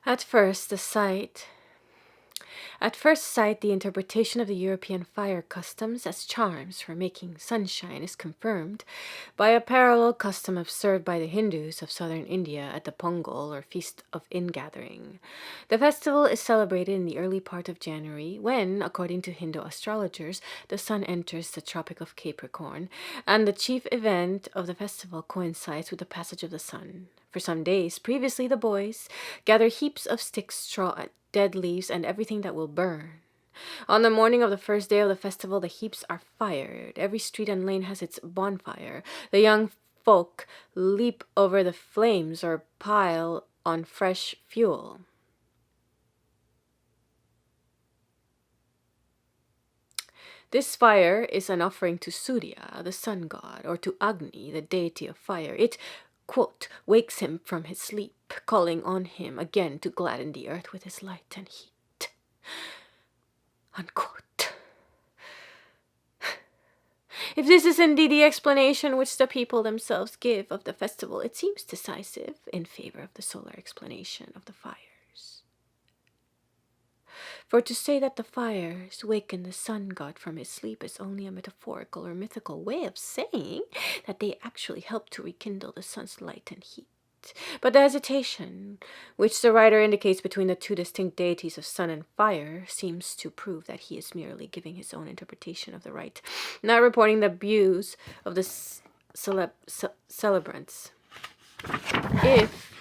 At first sight, the interpretation of the European fire customs as charms for making sunshine is confirmed by a parallel custom observed by the Hindus of southern India at the Pongal, or Feast of Ingathering. The festival is celebrated in the early part of January when, according to Hindu astrologers, the sun enters the Tropic of Capricorn, and the chief event of the festival coincides with the passage of the sun. For some days previously, the boys gather heaps of sticks, straw, dead leaves, and everything that will burn. On the morning of the first day of the festival, the heaps are fired. Every street and lane has its bonfire. The young folk leap over the flames or pile on fresh fuel. This fire is an offering to Surya, the sun god, or to Agni, the deity of fire. It, quote, wakes him from his sleep, calling on him again to gladden the earth with his light and heat. Unquote. If this is indeed the explanation which the people themselves give of the festival, it seems decisive in favor of the solar explanation of the fires. For to say that the fires waken the sun god from his sleep is only a metaphorical or mythical way of saying that they actually help to rekindle the sun's light and heat. But the hesitation which the writer indicates between the two distinct deities of sun and fire seems to prove that he is merely giving his own interpretation of the rite, not reporting the views of the celebrants. If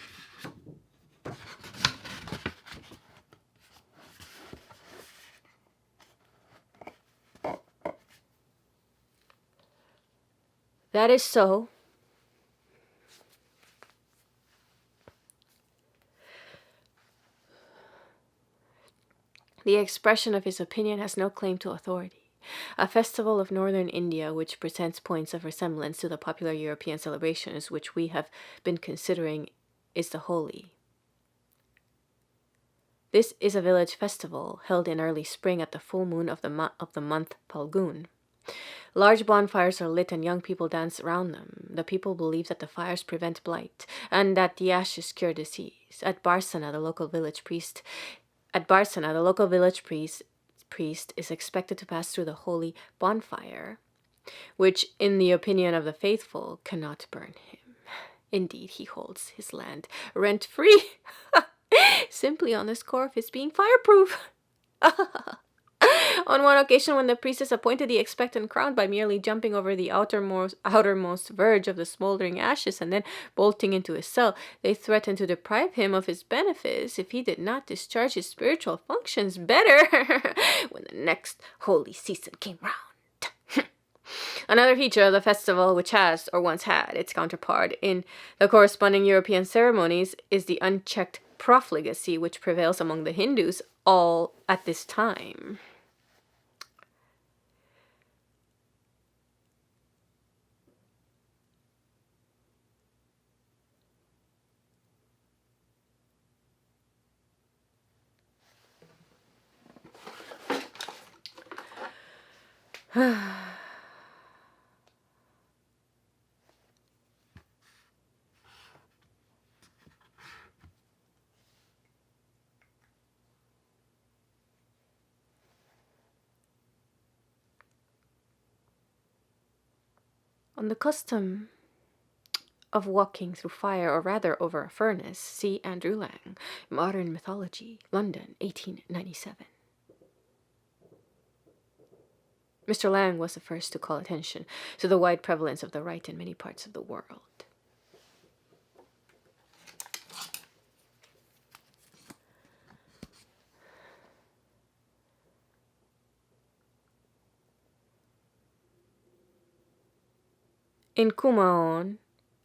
that is so, the expression of his opinion has no claim to authority. A festival of northern India which presents points of resemblance to the popular European celebrations which we have been considering is the Holi. This is a village festival held in early spring at the full moon of the month Palgun. Large bonfires are lit and young people dance around them. The people believe that the fires prevent blight and that the ashes cure disease. At Barsana, the local village priest is expected to pass through the holy bonfire, which, in the opinion of the faithful, cannot burn him. Indeed, he holds his land rent-free, simply on the score of his being fireproof. On one occasion, when the priestess appointed the expectant crown by merely jumping over the outermost verge of the smoldering ashes and then bolting into his cell, they threatened to deprive him of his benefits if he did not discharge his spiritual functions better when the next holy season came round. Another feature of the festival, which has, or once had, its counterpart in the corresponding European ceremonies, is the unchecked profligacy which prevails among the Hindus all at this time. On the custom of walking through fire, or rather over a furnace, see Andrew Lang, Modern Mythology, London, 1897. Mr. Lang was the first to call attention to the wide prevalence of the rite in many parts of the world. In Kumaon,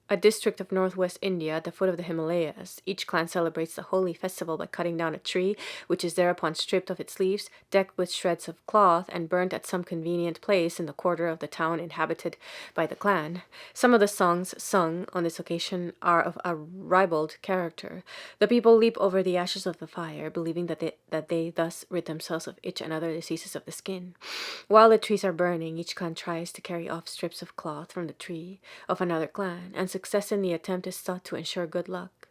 a district of northwest India at the foot of the Himalayas, each clan celebrates the holy festival by cutting down a tree, which is thereupon stripped of its leaves, decked with shreds of cloth, and burnt at some convenient place in the quarter of the town inhabited by the clan. Some of the songs sung on this occasion are of a ribald character. The people leap over the ashes of the fire, believing that they thus rid themselves of itch and other diseases of the skin. While the trees are burning, each clan tries to carry off strips of cloth from the tree of another clan, and success in the attempt is thought to ensure good luck.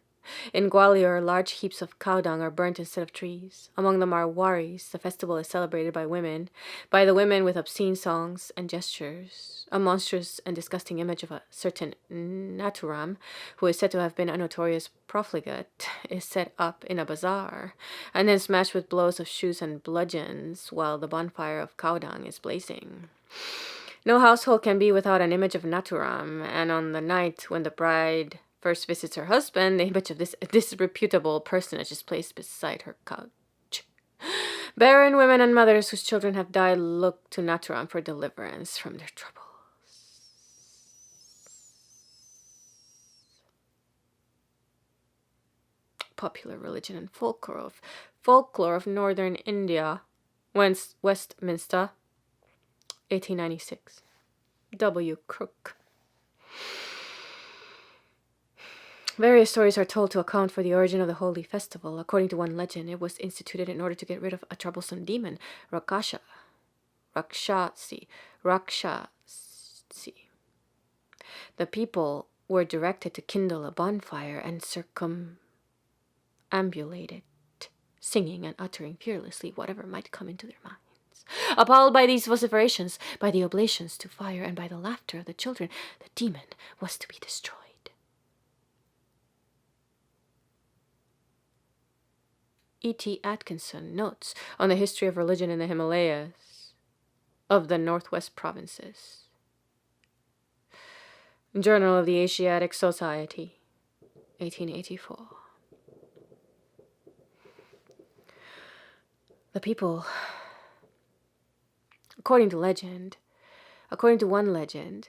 In Gwalior, large heaps of cow dung are burnt instead of trees. Among the Marwaris, the festival is celebrated by the women with obscene songs and gestures. A monstrous and disgusting image of a certain Naturam, who is said to have been a notorious profligate, is set up in a bazaar, and then smashed with blows of shoes and bludgeons, while the bonfire of cow dung is blazing. No household can be without an image of Naturam, and on the night when the bride first visits her husband, the image of this disreputable personage is placed beside her couch. Barren women and mothers whose children have died look to Naturam for deliverance from their troubles. Popular religion and folklore of northern India, Westminster, 1896. W. Crook. Various stories are told to account for the origin of the holy festival. According to one legend, it was instituted in order to get rid of a troublesome demon, Rakshasi. The people were directed to kindle a bonfire and circumambulate it, singing and uttering fearlessly whatever might come into their minds. Appalled by these vociferations, by the oblations to fire, and by the laughter of the children, the demon was to be destroyed. E.T. Atkinson notes on the history of religion in the Himalayas of the Northwest Provinces. Journal of the Asiatic Society, 1884. The people, according to one legend,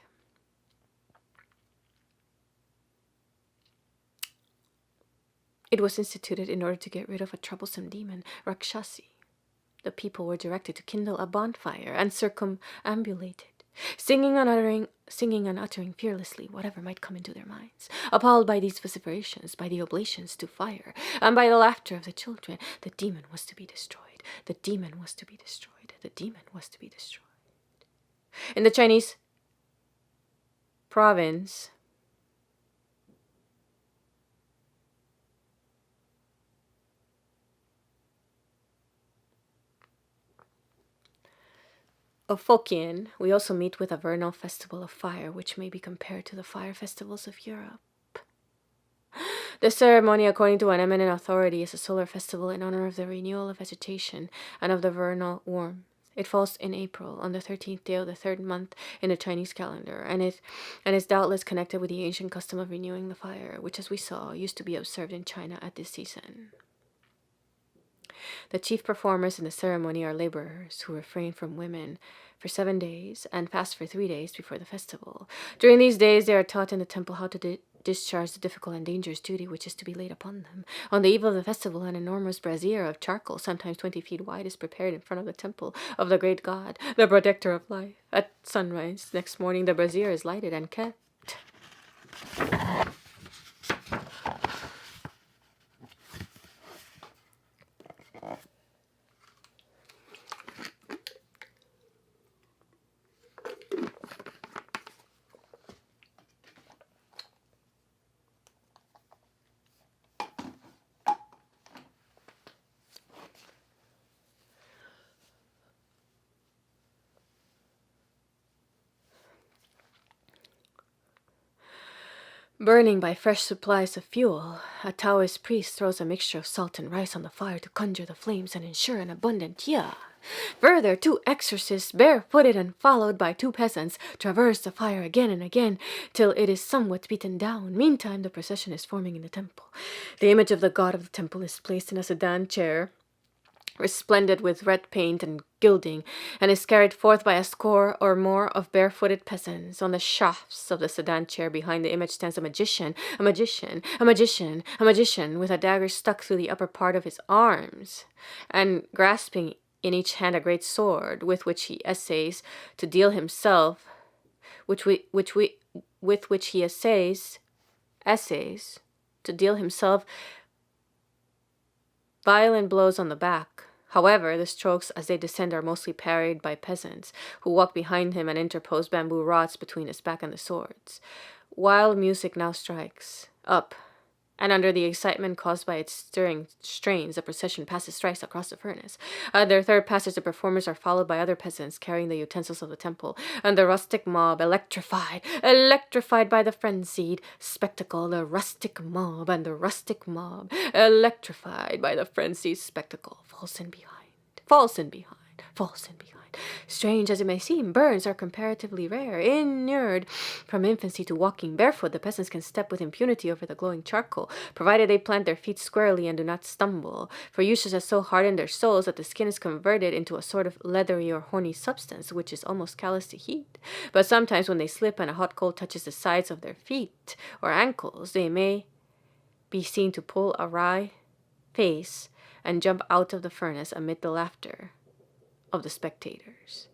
it was instituted in order to get rid of a troublesome demon, Rakshasi. The people were directed to kindle a bonfire and circumambulate it, singing and uttering fearlessly whatever might come into their minds. Appalled by these vociferations, by the oblations to fire, and by the laughter of the children, the demon was to be destroyed. The demon was to be destroyed. The demon was to be destroyed. In the Chinese province of Fokien, we also meet with a vernal festival of fire, which may be compared to the fire festivals of Europe. The ceremony, according to an eminent authority, is a solar festival in honor of the renewal of vegetation and of the vernal warmth. It falls in April, on the 13th day of the third month in the Chinese calendar, and is doubtless connected with the ancient custom of renewing the fire, which, as we saw, used to be observed in China at this season. The chief performers in the ceremony are laborers who refrain from women for 7 days and fast for 3 days before the festival. During these days, they are taught in the temple how to discharge the difficult and dangerous duty which is to be laid upon them. On the eve of the festival, an enormous brazier of charcoal, sometimes 20 feet wide, is prepared in front of the temple of the great god, the protector of life. At sunrise next morning, the brazier is lighted and kept. Burning by fresh supplies of fuel, a Taoist priest throws a mixture of salt and rice on the fire to conjure the flames and ensure an abundant ya. Further, 2 exorcists, barefooted and followed by 2 peasants, traverse the fire again and again till it is somewhat beaten down. Meantime, the procession is forming in the temple. The image of the god of the temple is placed in a sedan chair, resplendent with red paint and gilding, and is carried forth by a score or more of barefooted peasants. On the shafts of the sedan chair behind the image stands a magician, with a dagger stuck through the upper part of his arms, and grasping in each hand a great sword, with which he essays to deal himself, violent blows on the back. However, the strokes as they descend are mostly parried by peasants, who walk behind him and interpose bamboo rods between his back and the swords. Wild music now strikes up, and under the excitement caused by its stirring strains, the procession passes thrice across the furnace. At their third passage, the performers are followed by other peasants carrying the utensils of the temple, and the rustic mob, electrified by the frenzied spectacle, the rustic mob, electrified by the frenzied spectacle, falls in behind. Strange as it may seem, burns are comparatively rare. Inured from infancy to walking barefoot, the peasants can step with impunity over the glowing charcoal, provided they plant their feet squarely and do not stumble. For usage has so hardened their souls that the skin is converted into a sort of leathery or horny substance, which is almost callous to heat. But sometimes when they slip and a hot coal touches the sides of their feet or ankles, they may be seen to pull a wry face and jump out of the furnace amid the laughter of the spectators.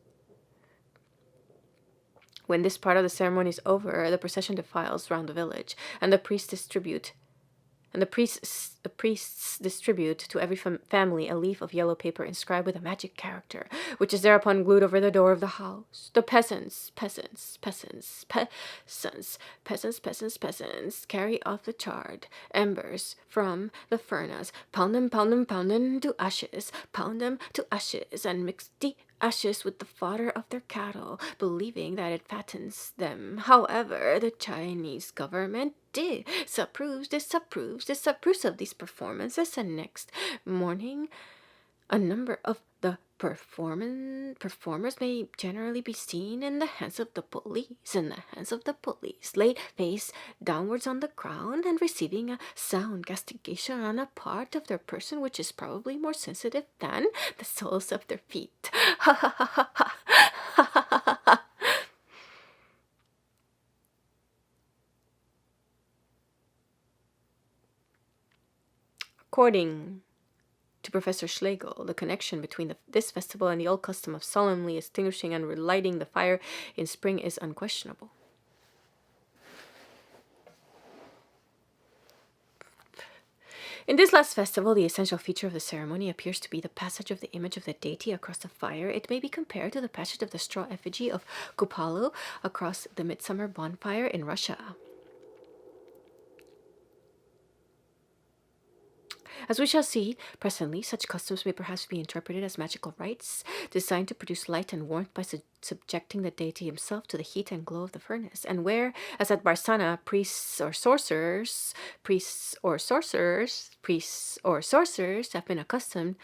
When this part of the ceremony is over, the procession defiles round the village, and the priests distribute to every family a leaf of yellow paper inscribed with a magic character, which is thereupon glued over the door of the house. The peasants carry off the charred embers from the furnace, pound them to ashes, and mix the ashes with the fodder of their cattle, believing that it fattens them. However, the Chinese government disapproves of these performances, and next morning a number of the performers may generally be seen in the hands of the police, laid face downwards on the ground and receiving a sound castigation on a part of their person which is probably more sensitive than the soles of their feet. According to Professor Schlegel, the connection between this festival and the old custom of solemnly extinguishing and relighting the fire in spring is unquestionable. In this last festival, the essential feature of the ceremony appears to be the passage of the image of the deity across the fire. It may be compared to the passage of the straw effigy of Kupalu across the midsummer bonfire in Russia. As we shall see presently, such customs may perhaps be interpreted as magical rites designed to produce light and warmth by subjecting the deity himself to the heat and glow of the furnace. And where, as at Barsana, priests or sorcerers have been accustomed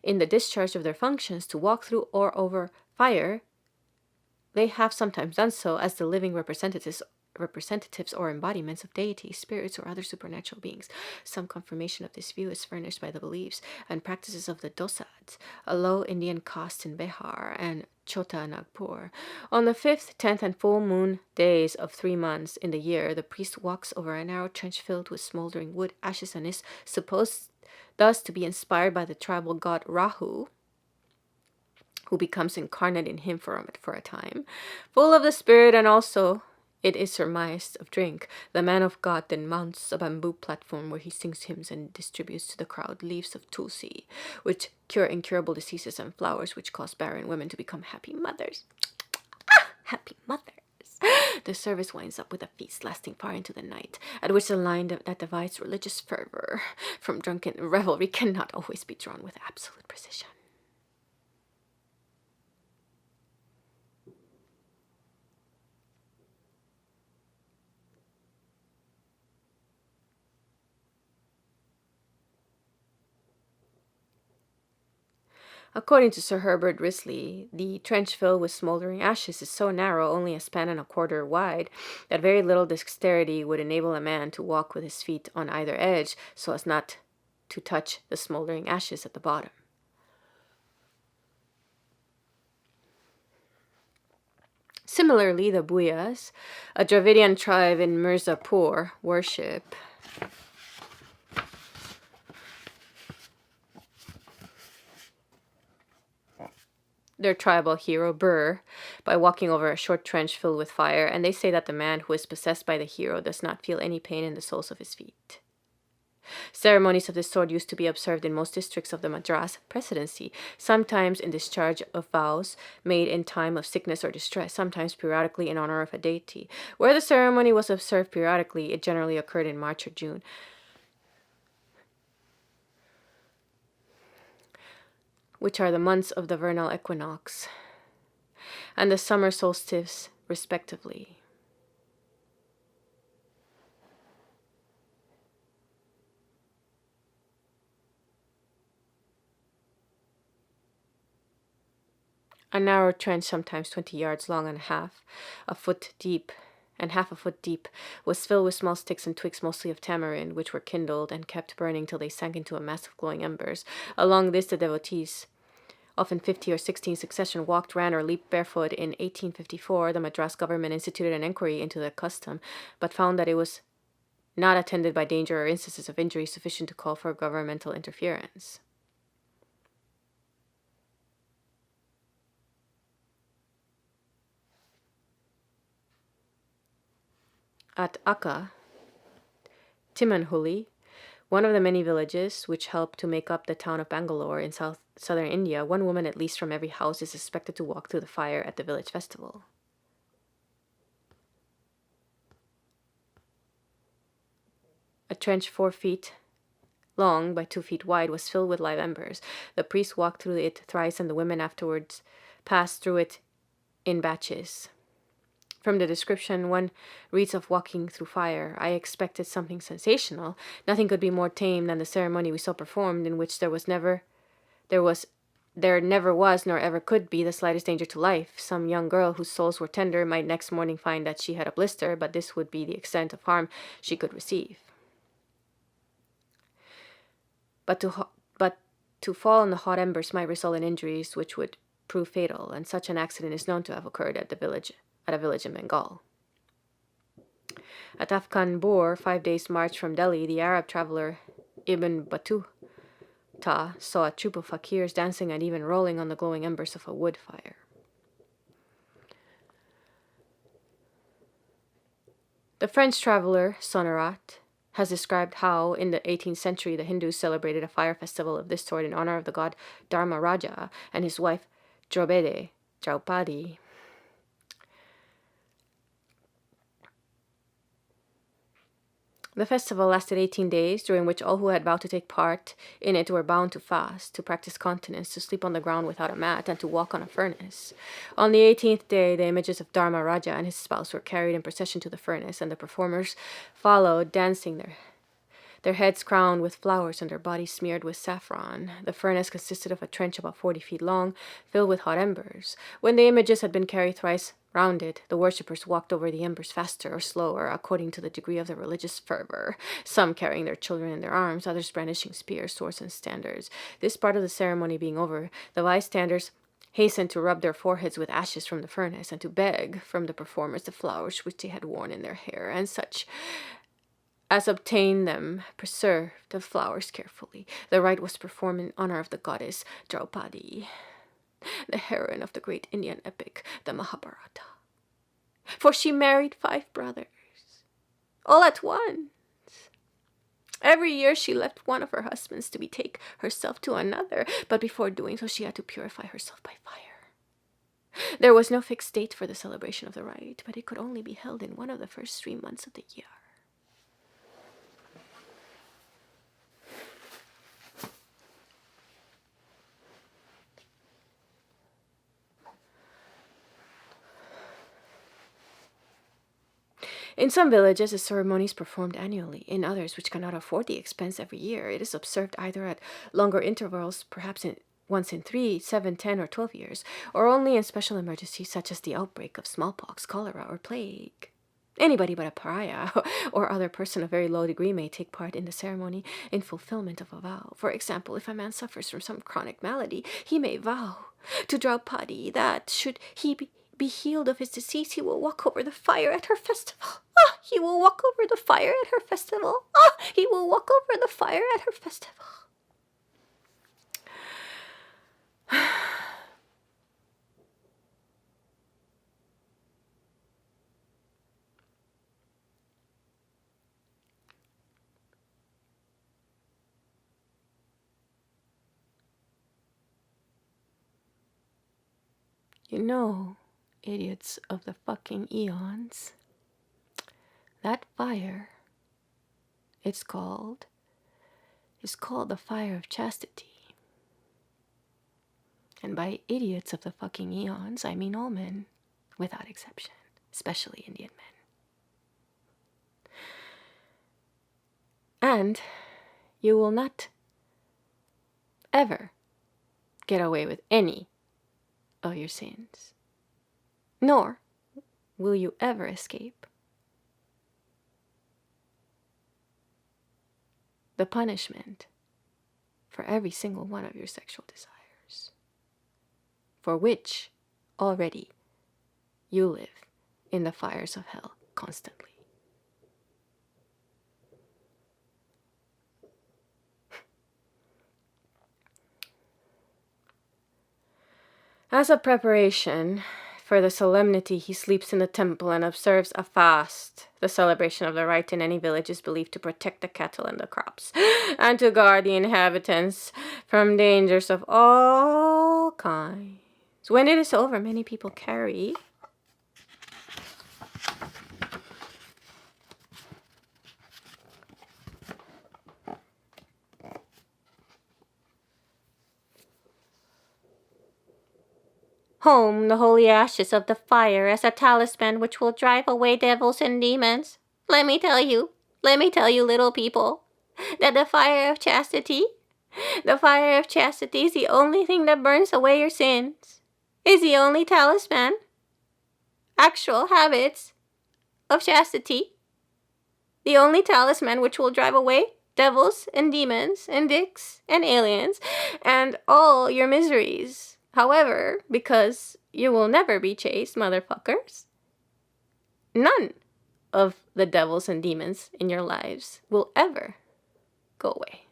in the discharge of their functions to walk through or over fire, they have sometimes done so as the living representatives or embodiments of deities, spirits, or other supernatural beings. Some confirmation of this view is furnished by the beliefs and practices of the Dosads, a low Indian caste in Bihar and Chota Nagpur. On the 5th, 10th, and full moon days of 3 months in the year, the priest walks over a narrow trench filled with smoldering wood, ashes, and is supposed thus to be inspired by the tribal god Rahu, who becomes incarnate in him for a time, full of the spirit and also, it is surmised, of drink. The man of God then mounts a bamboo platform where he sings hymns and distributes to the crowd leaves of tulsi, which cure incurable diseases, and flowers which cause barren women to become happy mothers. Happy mothers. The service winds up with a feast lasting far into the night, at which the line that divides religious fervor from drunken revelry cannot always be drawn with absolute precision. According to Sir Herbert Risley, the trench filled with smoldering ashes is so narrow, only a span and a quarter wide, that very little dexterity would enable a man to walk with his feet on either edge so as not to touch the smoldering ashes at the bottom. Similarly, the Buyas, a Dravidian tribe in Mirzapur, worship their tribal hero, Burr, by walking over a short trench filled with fire, and they say that the man who is possessed by the hero does not feel any pain in the soles of his feet. Ceremonies of this sort used to be observed in most districts of the Madras Presidency, sometimes in discharge of vows made in time of sickness or distress, sometimes periodically in honor of a deity. Where the ceremony was observed periodically, it generally occurred in March or June. which are the months of the vernal equinox, and the summer solstice, respectively. A narrow trench, sometimes 20 yards long and half a foot deep, was filled with small sticks and twigs, mostly of tamarind, which were kindled and kept burning till they sank into a mass of glowing embers. Along this the devotees, often 50 or 60 in succession, walked, ran, or leaped barefoot. In 1854, the Madras government instituted an inquiry into the custom, but found that it was not attended by danger or instances of injury sufficient to call for governmental interference. At Akka, Timanhuli, one of the many villages which help to make up the town of Bangalore in southern India, one woman at least from every house is expected to walk through the fire at the village festival. A trench 4 feet long by 2 feet wide was filled with live embers. The priest walked through it thrice, and the women afterwards passed through it in batches. From the description one reads of walking through fire, I expected something sensational. Nothing could be more tame than the ceremony we saw performed, in which there never was nor ever could be the slightest danger to life. Some young girl whose souls were tender might next morning find that she had a blister, but this would be the extent of harm she could receive. But to fall on the hot embers might result in injuries which would prove fatal, and such an accident is known to have occurred at a village in Bengal. At Afghanpur, 5 days' march from Delhi, the Arab traveler Ibn Battuta saw a troop of fakirs dancing and even rolling on the glowing embers of a wood fire. The French traveler Sonnerat has described how, in the 18th century, the Hindus celebrated a fire festival of this sort in honor of the god Dharmaraja and his wife Draupadi. The festival lasted 18 days, during which all who had vowed to take part in it were bound to fast, to practice continence, to sleep on the ground without a mat, and to walk on a furnace. On the 18th day, the images of Dharmaraja and his spouse were carried in procession to the furnace, and the performers followed, dancing, their heads crowned with flowers and their bodies smeared with saffron. The furnace consisted of a trench about 40 feet long, filled with hot embers. When the images had been carried thrice round it, the worshippers walked over the embers faster or slower, according to the degree of their religious fervor, some carrying their children in their arms, others brandishing spears, swords, and standards. This part of the ceremony being over, the bystanders hastened to rub their foreheads with ashes from the furnace, and to beg from the performers the flowers which they had worn in their hair, and such as obtained them preserved the flowers carefully. The rite was performed in honor of the goddess Draupadi, the heroine of the great Indian epic, the Mahabharata. For she married 5 brothers, all at once. Every year she left one of her husbands to betake herself to another, but before doing so she had to purify herself by fire. There was no fixed date for the celebration of the rite, but it could only be held in one of the first 3 months of the year. In some villages, the ceremony is performed annually. In others, which cannot afford the expense every year, it is observed either at longer intervals, perhaps once in 3, 7, 10, or 12 years, or only in special emergencies such as the outbreak of smallpox, cholera, or plague. Anybody but a pariah or other person of very low degree may take part in the ceremony in fulfillment of a vow. For example, if a man suffers from some chronic malady, he may vow to Draupadi that, should he be healed of his disease, he will walk over the fire at her festival. He will walk over the fire at her festival. He will walk over the fire at her festival. You know, idiots of the fucking eons, that fire, is called the fire of chastity. And by idiots of the fucking eons, I mean all men, without exception, especially Indian men. And you will not ever get away with any of your sins, nor will you ever escape the punishment for every single one of your sexual desires, for which already you live in the fires of hell constantly. As a preparation for the solemnity, he sleeps in the temple and observes a fast. The celebration of the rite in any village is believed to protect the cattle and the crops, and to guard the inhabitants from dangers of all kinds. When it is over, many people carry home the holy ashes of the fire as a talisman which will drive away devils and demons. Let me tell you, little people, that the fire of chastity is the only thing that burns away your sins, is the only talisman, actual habits of chastity, the only talisman which will drive away devils and demons and dicks and aliens and all your miseries. However, because you will never be chaste, motherfuckers, none of the devils and demons in your lives will ever go away.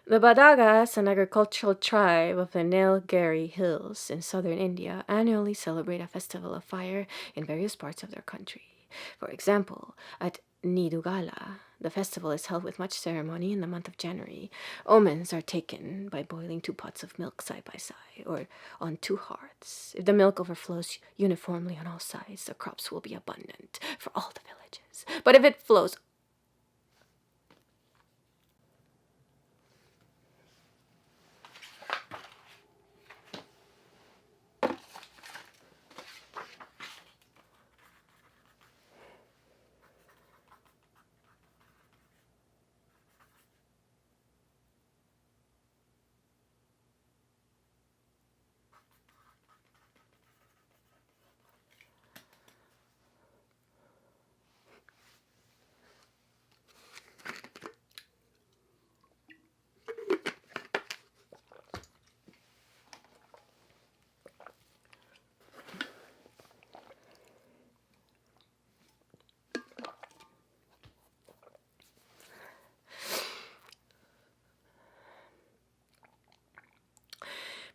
The Badagas, an agricultural tribe of the Nilgiri Hills in southern India, annually celebrate a festival of fire in various parts of their country. For example, at Nidugala, the festival is held with much ceremony in the month of January. Omens are taken by boiling 2 pots of milk side by side, or on 2 hearths. If the milk overflows uniformly on all sides, the crops will be abundant for all the villages. But if it flows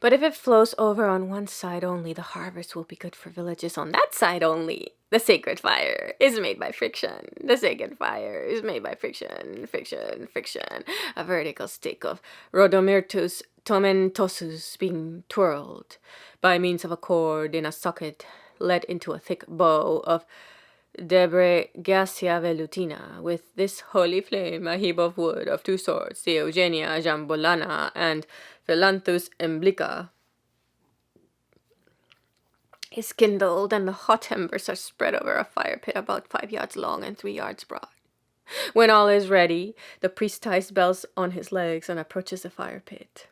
But if it flows over on one side only, the harvest will be good for villages on that side only. The sacred fire is made by friction. The sacred fire is made by friction. A vertical stick of Rhodomyrtus tomentosus being twirled by means of a cord in a socket let into a thick bow of Debregasia velutina. With this holy flame, a heap of wood of 2 sorts, the Eugenia jambolana and Philanthus emblica, is kindled, and the hot embers are spread over a fire pit about 5 yards long and 3 yards broad. When all is ready, the priest ties bells on his legs and approaches the fire pit,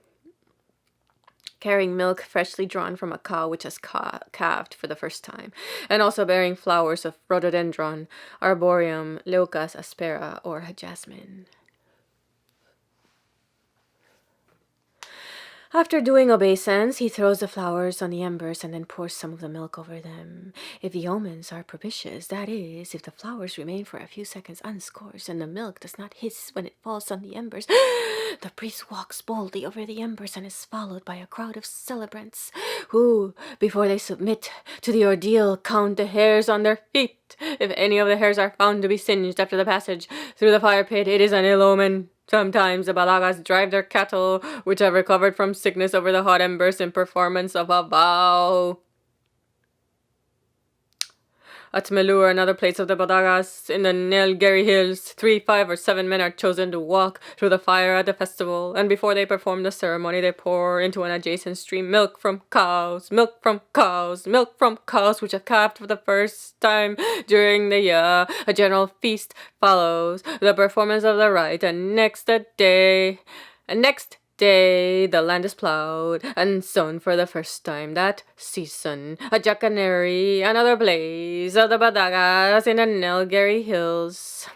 carrying milk freshly drawn from a cow which has calved for the first time, and also bearing flowers of rhododendron, arboreum, leucas aspera, or jasmine. After doing obeisance, he throws the flowers on the embers and then pours some of the milk over them. If the omens are propitious, that is, if the flowers remain for a few seconds unscorched and the milk does not hiss when it falls on the embers, the priest walks boldly over the embers and is followed by a crowd of celebrants who, before they submit to the ordeal, count the hairs on their feet. If any of the hairs are found to be singed after the passage through the fire pit, it is an ill omen. Sometimes the Balagas drive their cattle, which have recovered from sickness, over the hot embers in performance of a vow. At Melur and other places of the Badagas in the Nilgiri Hills, 3, 5, or 7 men are chosen to walk through the fire at the festival, and before they perform the ceremony, they pour into an adjacent stream milk from cows, which have calved for the first time during the year. A general feast follows the performance of the rite, and next day, the land is plowed and sown for the first time that season. A jacanary, another blaze of the Badagas in the Nilgiri Hills.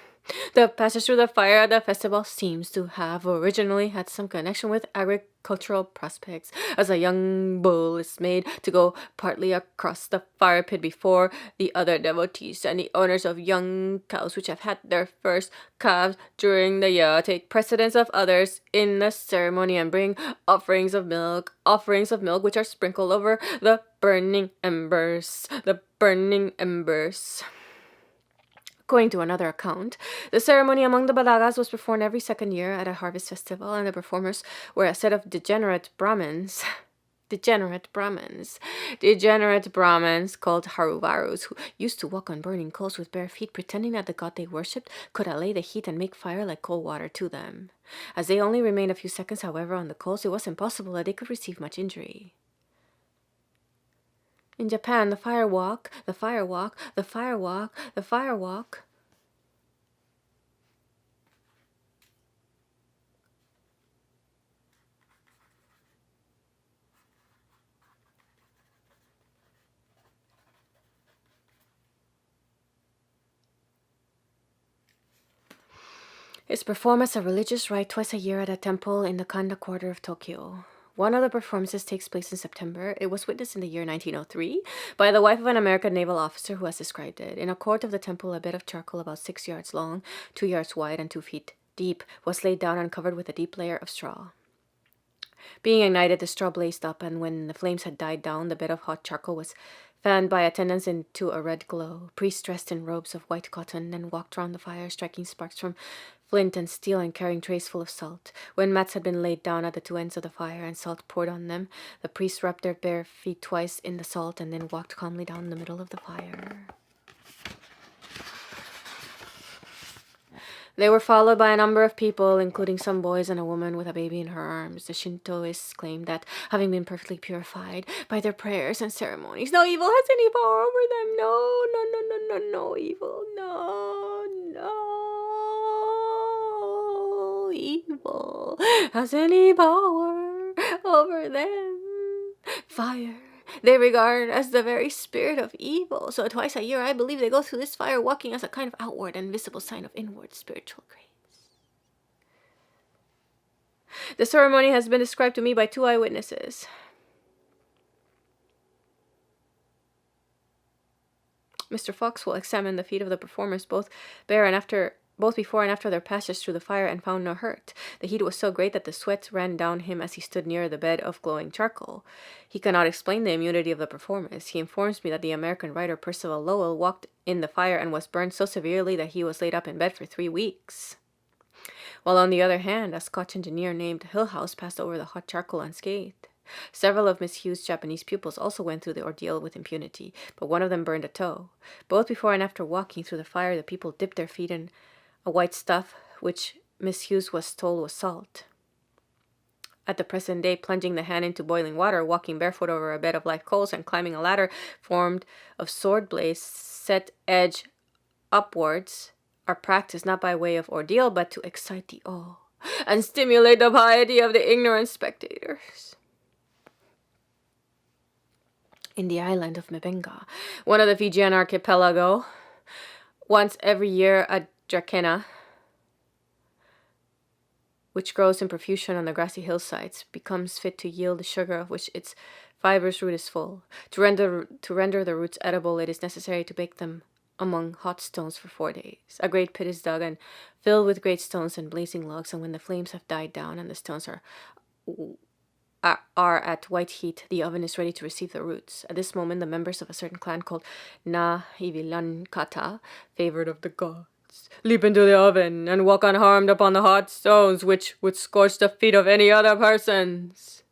The passage through the fire at the festival seems to have originally had some connection with agricultural prospects, as a young bull is made to go partly across the fire pit before the other devotees, and the owners of young cows which have had their first calves during the year take precedence of others in the ceremony and bring offerings of milk which are sprinkled over the burning embers. According to another account, the ceremony among the Badagas was performed every second year at a harvest festival, and the performers were a set of degenerate Brahmins called Haruvarus, who used to walk on burning coals with bare feet, pretending that the god they worshipped could allay the heat and make fire like cold water to them. As they only remained a few seconds, however, on the coals, it was impossible that they could receive much injury. In Japan, the fire walk. Is performed as a religious rite twice a year at a temple in the Kanda quarter of Tokyo. One of the performances takes place in September. It was witnessed in the year 1903 by the wife of an American naval officer who has described it. In a court of the temple, a bed of charcoal about 6 yards long, 2 yards wide, and 2 feet deep was laid down and covered with a deep layer of straw. Being ignited, the straw blazed up, and when the flames had died down, the bed of hot charcoal was fanned by attendants into a red glow. Priests dressed in robes of white cotton and walked round the fire, striking sparks from flint and steel and carrying trays full of salt. When mats had been laid down at the 2 ends of the fire and salt poured on them, the priests rubbed their bare feet twice in the salt and then walked calmly down the middle of the fire. They were followed by a number of people, including some boys and a woman with a baby in her arms. The Shintoists claimed that, having been perfectly purified by their prayers and ceremonies, no evil has any power over them. No evil. No evil has any power over them. Fire they regard as the very spirit of evil. So twice a year, I believe, they go through this fire walking as a kind of outward and visible sign of inward spiritual grace. The ceremony has been described to me by 2 eyewitnesses. Mr. Fox will examine the feet of the performers both before and after their passage through the fire, and found no hurt. The heat was so great that the sweat ran down him as he stood near the bed of glowing charcoal. He cannot explain the immunity of the performers. He informs me that the American writer Percival Lowell walked in the fire and was burned so severely that he was laid up in bed for 3 weeks. While on the other hand, a Scotch engineer named Hillhouse passed over the hot charcoal unscathed. Several of Miss Hughes' Japanese pupils also went through the ordeal with impunity, but one of them burned a toe. Both before and after walking through the fire, the people dipped their feet in a white stuff, which Miss Hughes was told was salt. At the present day, plunging the hand into boiling water, walking barefoot over a bed of live coals, and climbing a ladder formed of sword blades set edge upwards are practiced not by way of ordeal, but to excite the awe and stimulate the piety of the ignorant spectators. In the island of Mbenga, one of the Fijian archipelago, once every year a Dracena, which grows in profusion on the grassy hillsides, becomes fit to yield the sugar of which its fibrous root is full. To render the roots edible, it is necessary to bake them among hot stones for 4 days. A great pit is dug and filled with great stones and blazing logs, and when the flames have died down and the stones are at white heat, the oven is ready to receive the roots. At this moment, the members of a certain clan called Na Ivilankata, favored of the gods, leap into the oven and walk unharmed upon the hot stones, which would scorch the feet of any other persons.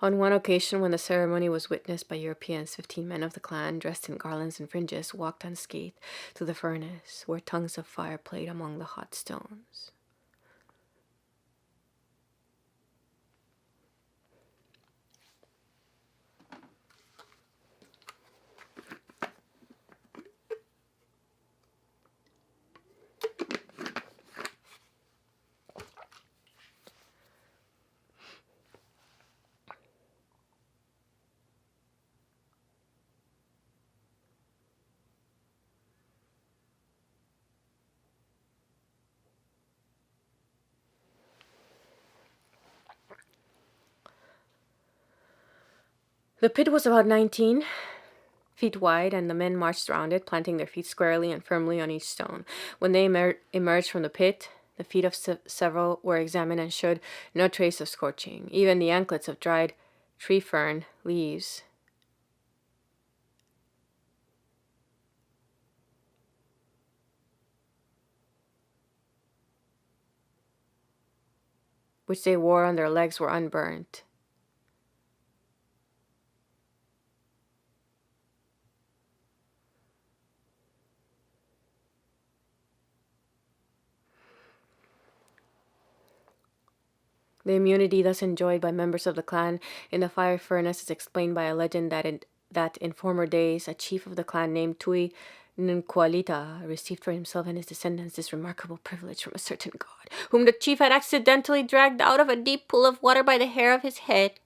On one occasion, when the ceremony was witnessed by Europeans, 15 men of the clan, dressed in garlands and fringes, walked unscathed to the furnace, where tongues of fire played among the hot stones. The pit was about 19 feet wide, and the men marched round it, planting their feet squarely and firmly on each stone. When they emerged from the pit, the feet of several were examined and showed no trace of scorching, even the anklets of dried tree fern leaves. Which they wore on their legs were unburnt. The immunity thus enjoyed by members of the clan in the fire furnace is explained by a legend that in former days a chief of the clan named Tui Nunqualita received for himself and his descendants this remarkable privilege from a certain god, whom the chief had accidentally dragged out of a deep pool of water by the hair of his head.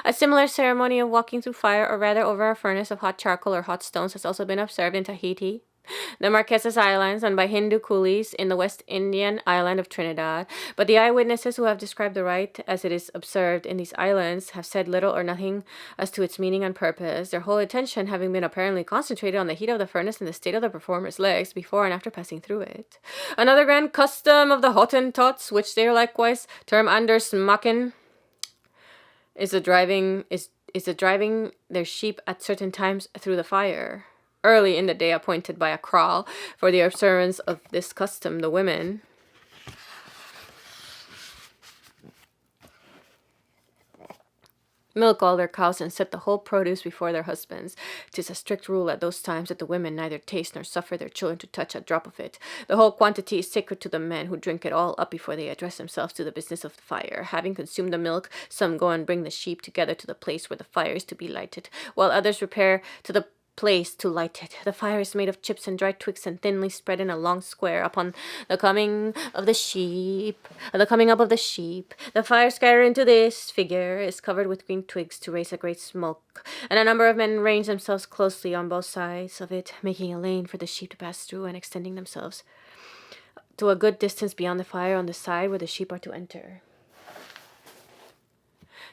A similar ceremony of walking through fire, or rather over a furnace of hot charcoal or hot stones, has also been observed in Tahiti, the Marquesas Islands, and by Hindu coolies in the West Indian island of Trinidad. But the eyewitnesses who have described the rite as it is observed in these islands have said little or nothing as to its meaning and purpose, their whole attention having been apparently concentrated on the heat of the furnace and the state of the performer's legs before and after passing through it. Another grand custom of the Hottentots, which they likewise term Andersmachen, is the driving their sheep at certain times through the fire. Early in the day appointed by a kraal for the observance of this custom, the women milk all their cows and set the whole produce before their husbands. 'Tis a strict rule at those times that the women neither taste nor suffer their children to touch a drop of it. The whole quantity is sacred to the men, who drink it all up before they address themselves to the business of the fire. Having consumed the milk, some go and bring the sheep together to the place where the fire is to be lighted, while others repair to the place to light it. The fire is made of chips and dried twigs and thinly spread in a long square. Upon the coming up of the sheep, the fire scattered into this figure is covered with green twigs to raise a great smoke, and a number of men range themselves closely on both sides of it, making a lane for the sheep to pass through and extending themselves to a good distance beyond the fire on the side where the sheep are to enter.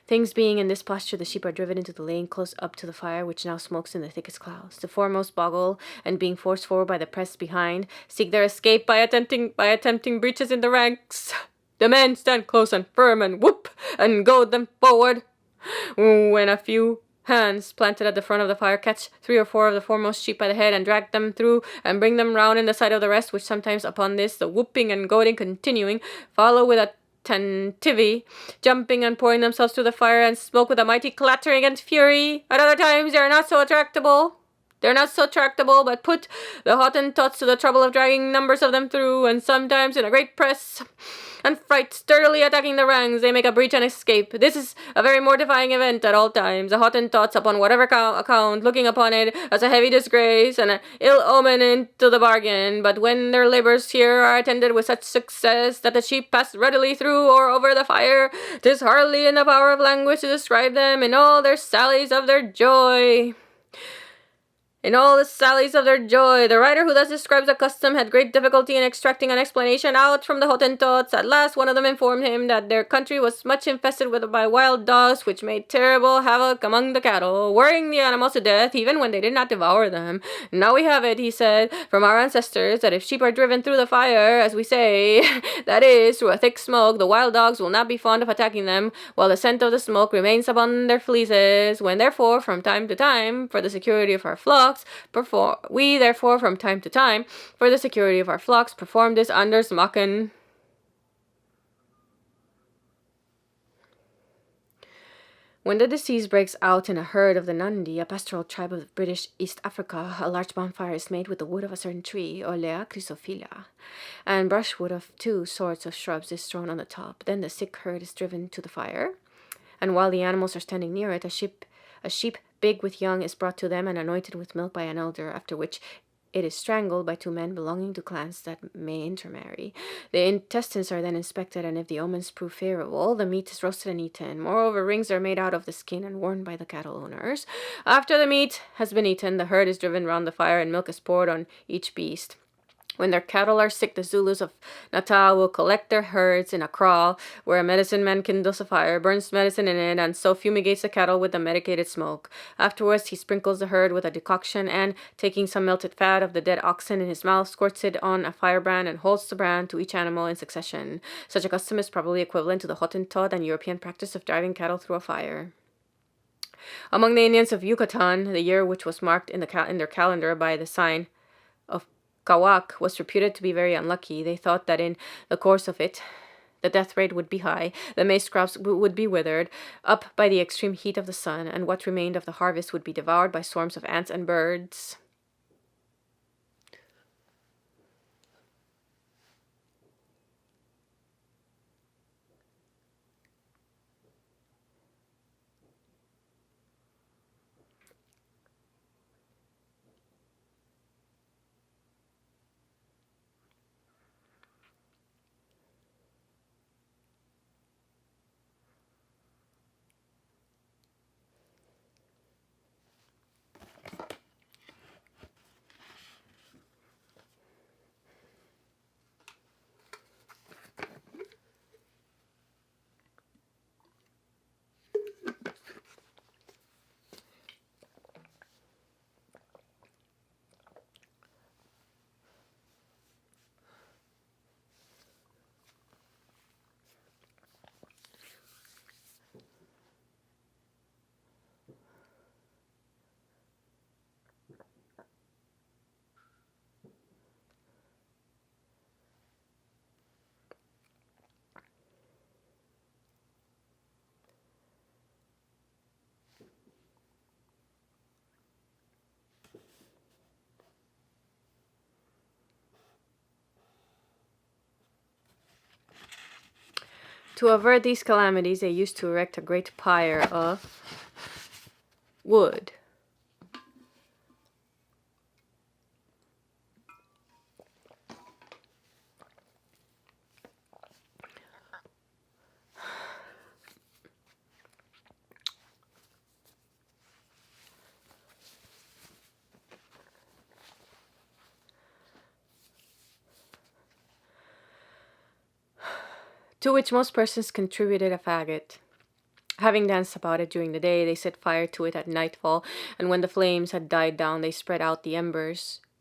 Things being in this posture, the sheep are driven into the lane close up to the fire, which now smokes in the thickest clouds. The foremost boggle, and being forced forward by the press behind, seek their escape by attempting breaches in the ranks. The men stand close and firm and whoop and goad them forward. When a few hands planted at the front of the fire catch 3 or 4 of the foremost sheep by the head and drag them through and bring them round in the sight of the rest, which sometimes upon this, the whooping and goading continuing, follow with a tentivity, jumping and pouring themselves through the fire and smoke with a mighty clattering and fury. At other times they are not so tractable, but put the Hottentots to the trouble of dragging numbers of them through, and sometimes in a great press and fright, sturdily attacking the ranks, they make a breach and escape. This is a very mortifying event at all times, the Hottentots, upon whatever account, looking upon it as a heavy disgrace and an ill omen into the bargain. But when their labors here are attended with such success that the sheep pass readily through or over the fire, 'tis hardly in the power of language to describe them in all their sallies of their joy. The writer who thus describes the custom had great difficulty in extracting an explanation out from the Hottentots. At last one of them informed him that their country was much infested by wild dogs, which made terrible havoc among the cattle, worrying the animals to death even when they did not devour them. Now we have it, he said, from our ancestors, that if sheep are driven through the fire, as we say, that is, through a thick smoke, the wild dogs will not be fond of attacking them, while the scent of the smoke remains upon their fleeces. When therefore, from time to time, for the security of our flocks, perform this Andersmachen. When the disease breaks out in a herd of the Nandi, a pastoral tribe of British East Africa, a large bonfire is made with the wood of a certain tree, Olea chrysophylla, and brushwood of 2 sorts of shrubs is thrown on the top. Then the sick herd is driven to the fire, and while the animals are standing near it, a sheep big with young is brought to them and anointed with milk by an elder, after which it is strangled by 2 men belonging to clans that may intermarry. The intestines are then inspected, and if the omens prove favorable, the meat is roasted and eaten. Moreover, rings are made out of the skin and worn by the cattle owners. After the meat has been eaten, the herd is driven round the fire, and milk is poured on each beast. When their cattle are sick, the Zulus of Natal will collect their herds in a kraal, where a medicine man kindles a fire, burns medicine in it, and so fumigates the cattle with the medicated smoke. Afterwards, he sprinkles the herd with a decoction, and, taking some melted fat of the dead oxen in his mouth, squirts it on a firebrand and holds the brand to each animal in succession. Such a custom is probably equivalent to the Hottentot and European practice of driving cattle through a fire. Among the Indians of Yucatan, the year which was marked in their calendar by the sign of Kawak was reputed to be very unlucky. They thought that in the course of it, the death rate would be high, the maize crops would be withered up by the extreme heat of the sun, and what remained of the harvest would be devoured by swarms of ants and birds. To avert these calamities, they used to erect a great pyre of wood. To which most persons contributed a faggot. Having danced about it during the day, they set fire to it at nightfall, and when the flames had died down, they spread out the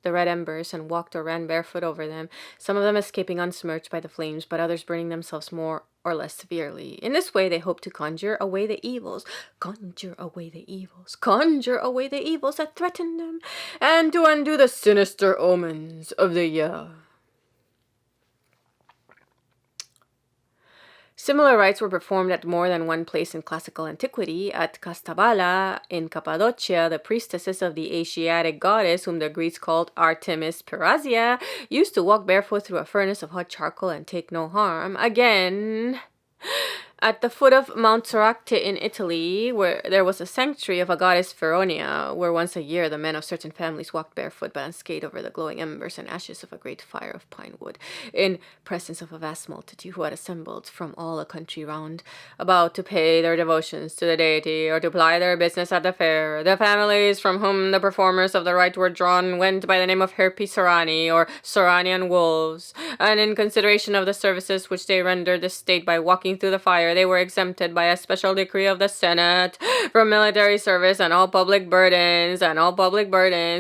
red embers, and walked or ran barefoot over them, some of them escaping unsmirched by the flames, but others burning themselves more or less severely. In this way, they hoped to conjure away the evils. Conjure away the evils. Conjure away the evils that threatened them, and to undo the sinister omens of the year. Similar rites were performed at more than one place in classical antiquity. At Kastabala, in Cappadocia, the priestesses of the Asiatic goddess, whom the Greeks called Artemis Perazia, used to walk barefoot through a furnace of hot charcoal and take no harm. Again, at the foot of Mount Soracte in Italy, where there was a sanctuary of a goddess Feronia, where once a year the men of certain families walked barefoot but unscathed over the glowing embers and ashes of a great fire of pine wood, in presence of a vast multitude who had assembled from all the country round about to pay their devotions to the deity or to ply their business at the fair. The families from whom the performers of the rite were drawn went by the name of Herpi Sorani, or Soranian wolves, and in consideration of the services which they rendered the state by walking through the fire, they were exempted by a special decree of the Senate from military service and all public burdens,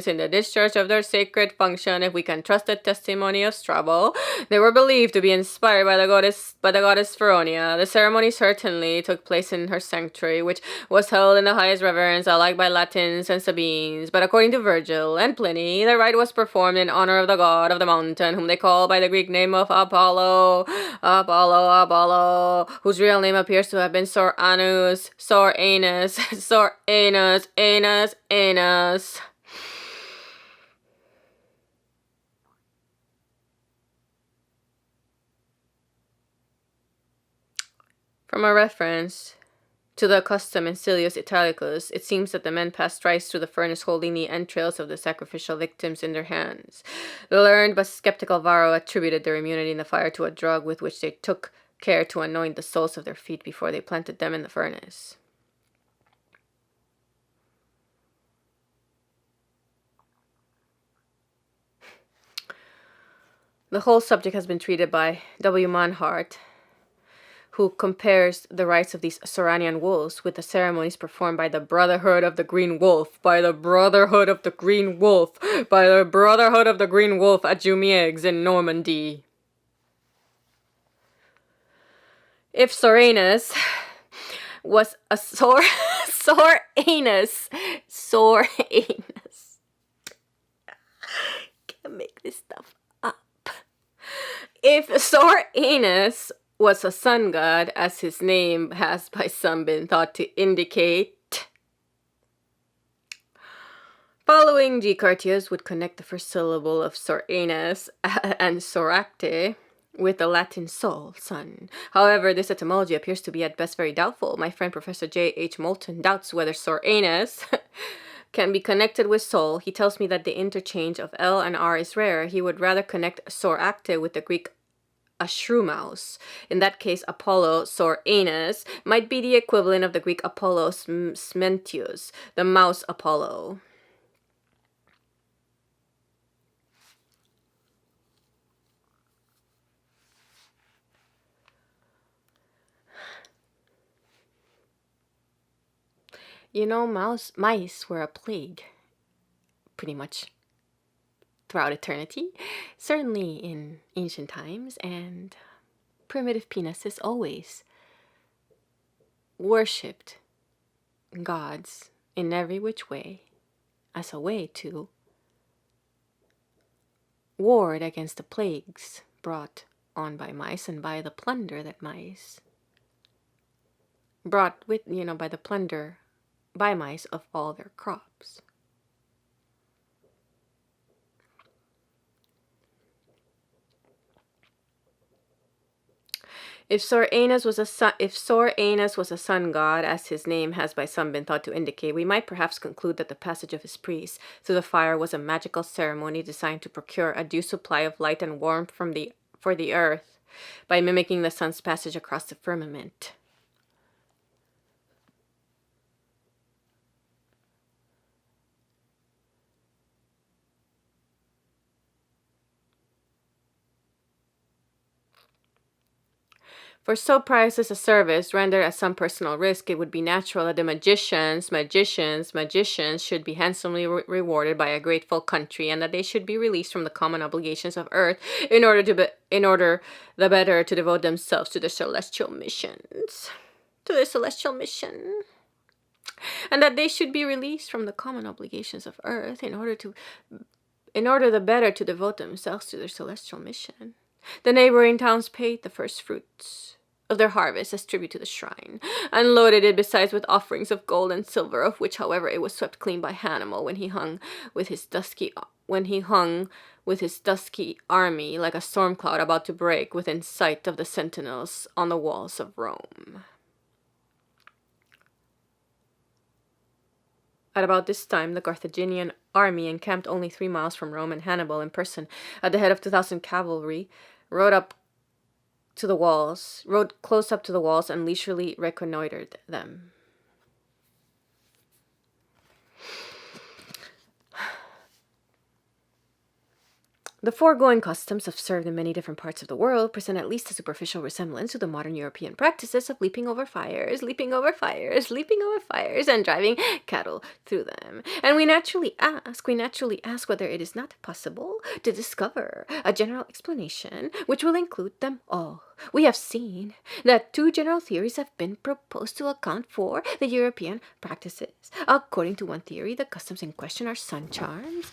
in the discharge of their sacred function, if we can trust the testimony of Strabo. They were believed to be inspired by the goddess Feronia. The ceremony certainly took place in her sanctuary, which was held in the highest reverence, alike by Latins and Sabines. But according to Virgil and Pliny, the rite was performed in honor of the god of the mountain, whom they call by the Greek name of Apollo, whose real name appears to have been sore anus, sore anus, sore anus, anus, anus. From a reference to the custom in Silius Italicus, it seems that the men passed thrice through the furnace holding the entrails of the sacrificial victims in their hands. The learned but skeptical Varro attributed their immunity in the fire to a drug with which they took care to anoint the soles of their feet before they planted them in the furnace. The whole subject has been treated by W. Manhart, who compares the rites of these Soranian wolves with the ceremonies performed by the Brotherhood of the Green Wolf, by the Brotherhood of the Green Wolf, by the Brotherhood of the Green Wolf at Jumièges in Normandy. If Soranus was a sore anus, can't make this stuff up. If sore anus was a sun god, as his name has by some been thought to indicate, following G-Cartius would connect the first syllable of Soranus and Soracte with the Latin sol, sun. However, this etymology appears to be at best very doubtful. My friend Professor J.H. Moulton doubts whether Soranus can be connected with sol. He tells me that the interchange of L and R is rare. He would rather connect Soracte with the Greek Ashrumaus. In that case, Apollo, Soranus, might be the equivalent of the Greek Apollo Smentius, the mouse Apollo. You know, mice were a plague, pretty much throughout eternity, certainly in ancient times, and primitive penises always worshipped gods in every which way as a way to ward against the plagues brought on by mice and by the plunder that mice brought with, by the plunder by mice of all their crops. If Soranus was a sun god, as his name has by some been thought to indicate, we might perhaps conclude that the passage of his priests through the fire was a magical ceremony designed to procure a due supply of light and warmth for the earth by mimicking the sun's passage across the firmament. For so priceless a service, rendered at some personal risk, it would be natural that the magicians should be handsomely rewarded by a grateful country, and that they should be released from the common obligations of earth in order the better to devote themselves to their celestial missions. And that they should be released from the common obligations of earth in order the better to devote themselves to their celestial mission. The neighboring towns paid the first fruits of their harvest as tribute to the shrine, and loaded it besides with offerings of gold and silver, of which, however, it was swept clean by Hannibal when he hung with his dusky army like a storm cloud about to break within sight of the sentinels on the walls of Rome. At about this time, the Carthaginian army, encamped only 3 miles from Rome, and Hannibal in person, at the head of 2,000 cavalry, rode close up to the walls and leisurely reconnoitered them. The foregoing customs, observed in many different parts of the world, present at least a superficial resemblance to the modern European practices of leaping over fires, and driving cattle through them. And we naturally ask whether it is not possible to discover a general explanation which will include them all. we have seen that two general theories have been proposed to account for the European practices. According to one theory, the customs in question are sun charms.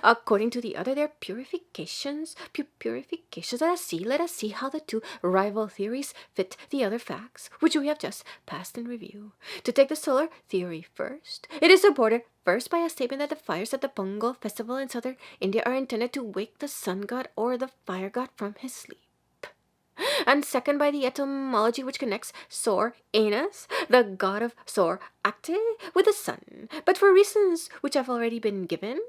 According to the other, they're purifications. Purifications. Let us see how the two rival theories fit the other facts, which we have just passed in review. To take the solar theory first, it is supported first by a statement that the fires at the Pongal festival in southern India are intended to wake the sun god or the fire god from his sleep. And second by the etymology which connects Sor Anus, the god of Sor Acte, with the sun. But for reasons which have already been given,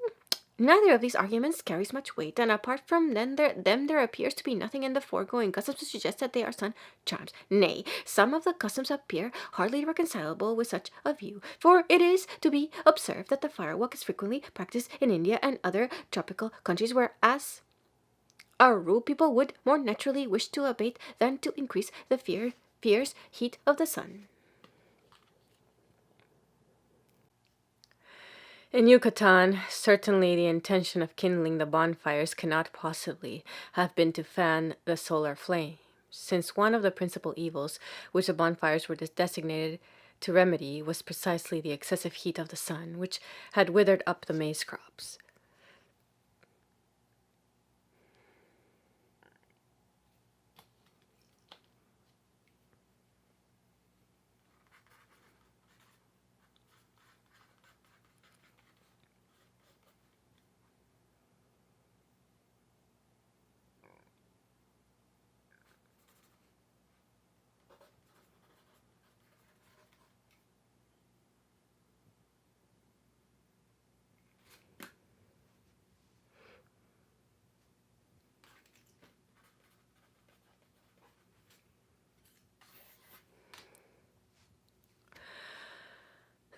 neither of these arguments carries much weight, and apart from them there appears to be nothing in the foregoing customs to suggest that they are sun charms. Nay, some of the customs appear hardly reconcilable with such a view, for it is to be observed that the firewalk is frequently practiced in India and other tropical countries, whereas a rule people would more naturally wish to abate than to increase the fierce heat of the sun. In Yucatan, certainly the intention of kindling the bonfires cannot possibly have been to fan the solar flame, since one of the principal evils which the bonfires were designated to remedy was precisely the excessive heat of the sun, which had withered up the maize crops.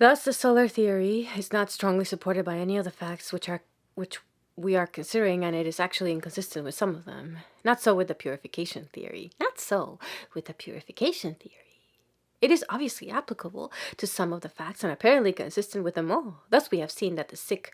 Thus, the solar theory is not strongly supported by any of the facts which we are considering, and it is actually inconsistent with some of them. Not so with the purification theory. It is obviously applicable to some of the facts and apparently consistent with them all. Thus we have seen that sick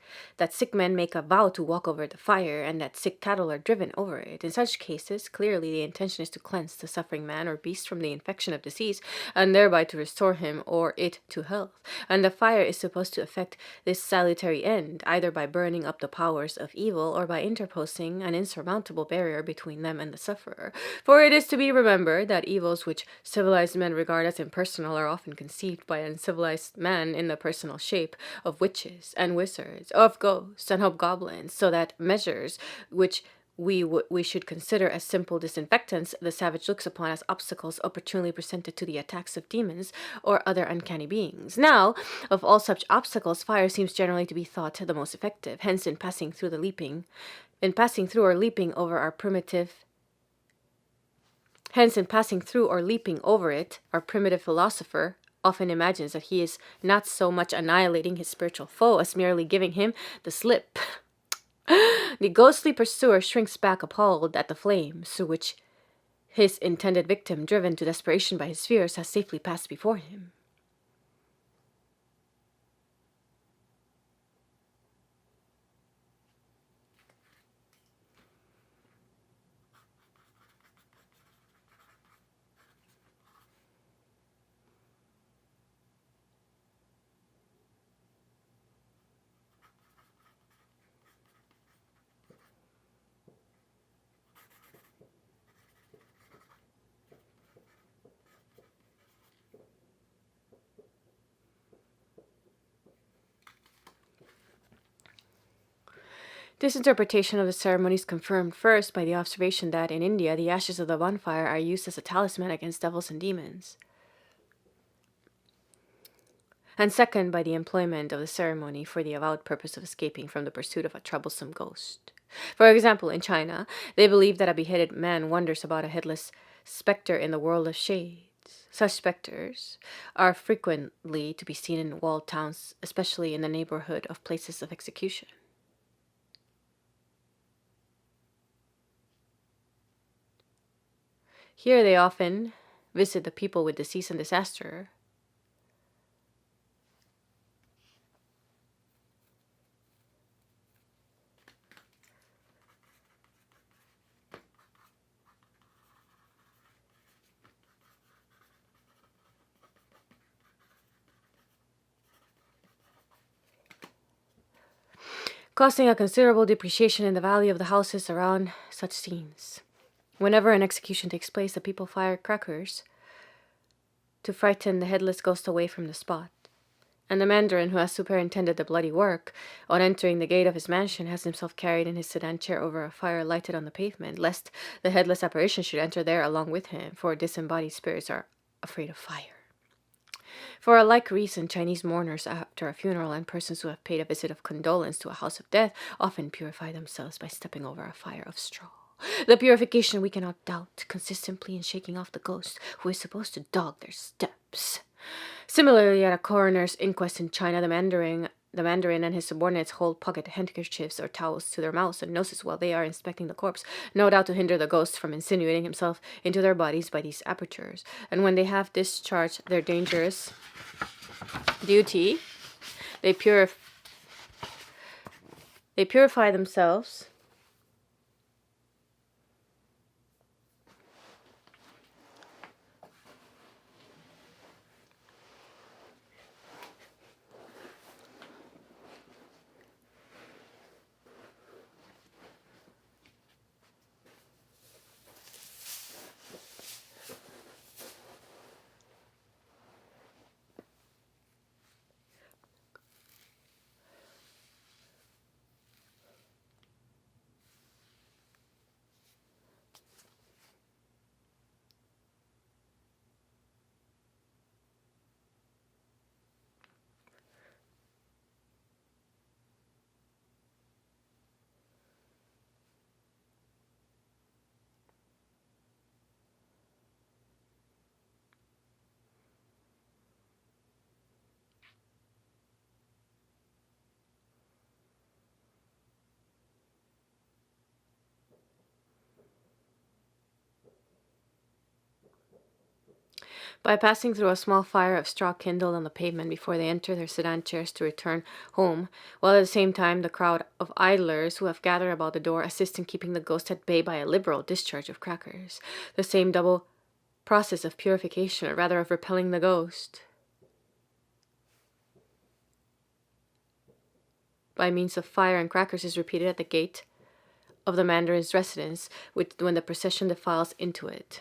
men make a vow to walk over the fire, and that sick cattle are driven over it. In such cases, clearly the intention is to cleanse the suffering man or beast from the infection of disease, and thereby to restore him or it to health. And the fire is supposed to effect this salutary end, either by burning up the powers of evil or by interposing an insurmountable barrier between them and the sufferer. For it is to be remembered that evils which civilized men regard as impersonal are often conceived by uncivilized man in the personal shape of witches and wizards, of ghosts and hobgoblins, so that measures which we should consider as simple disinfectants, the savage looks upon as obstacles opportunely presented to the attacks of demons or other uncanny beings. Now, of all such obstacles, fire seems generally to be thought the most effective. Hence, in passing through or leaping over it, our primitive philosopher often imagines that he is not so much annihilating his spiritual foe as merely giving him the slip. The ghostly pursuer shrinks back appalled at the flames through which his intended victim, driven to desperation by his fears, has safely passed before him. This interpretation of the ceremony is confirmed first by the observation that in India the ashes of the bonfire are used as a talisman against devils and demons, and second by the employment of the ceremony for the avowed purpose of escaping from the pursuit of a troublesome ghost. For example, in China, they believe that a beheaded man wanders about a headless specter in the world of shades. Such specters are frequently to be seen in walled towns, especially in the neighborhood of places of execution. Here they often visit the people with disease and disaster, causing a considerable depreciation in the value of the houses around such scenes. Whenever an execution takes place, the people fire crackers to frighten the headless ghost away from the spot. And the mandarin who has superintended the bloody work, on entering the gate of his mansion, has himself carried in his sedan chair over a fire lighted on the pavement, lest the headless apparition should enter there along with him, for disembodied spirits are afraid of fire. For a like reason, Chinese mourners after a funeral and persons who have paid a visit of condolence to a house of death often purify themselves by stepping over a fire of straw. The purification, we cannot doubt, consists simply in shaking off the ghost who is supposed to dog their steps. Similarly, at a coroner's inquest in China, the mandarin and his subordinates hold pocket handkerchiefs or towels to their mouths and noses while they are inspecting the corpse, no doubt to hinder the ghost from insinuating himself into their bodies by these apertures. And when they have discharged their dangerous duty, they purify themselves by passing through a small fire of straw kindled on the pavement before they enter their sedan chairs to return home, while at the same time the crowd of idlers who have gathered about the door assist in keeping the ghost at bay by a liberal discharge of crackers. The same double process of purification, or rather of repelling the ghost, by means of fire and crackers is repeated at the gate of the mandarin's residence when the procession defiles into it.